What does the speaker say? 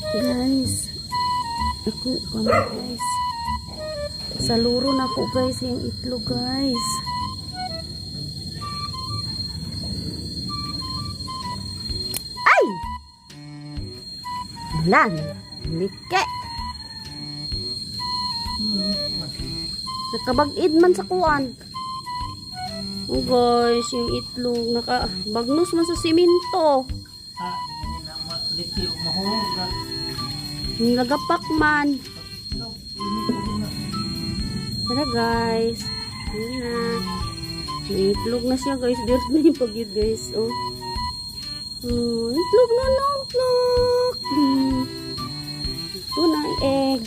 Guys, ako guys. Sa luro na ako guys yung itlog guys. Ay! Bulan, like. Nakabag-id man sa kuan. Oh guys, yung itlog nakabagnos man sa simento. Nagapak man. Tara guys. Ayan na. May itlog na siya guys. There's na yung pag-id guys. Oh. Itlog na no. Ito na egg.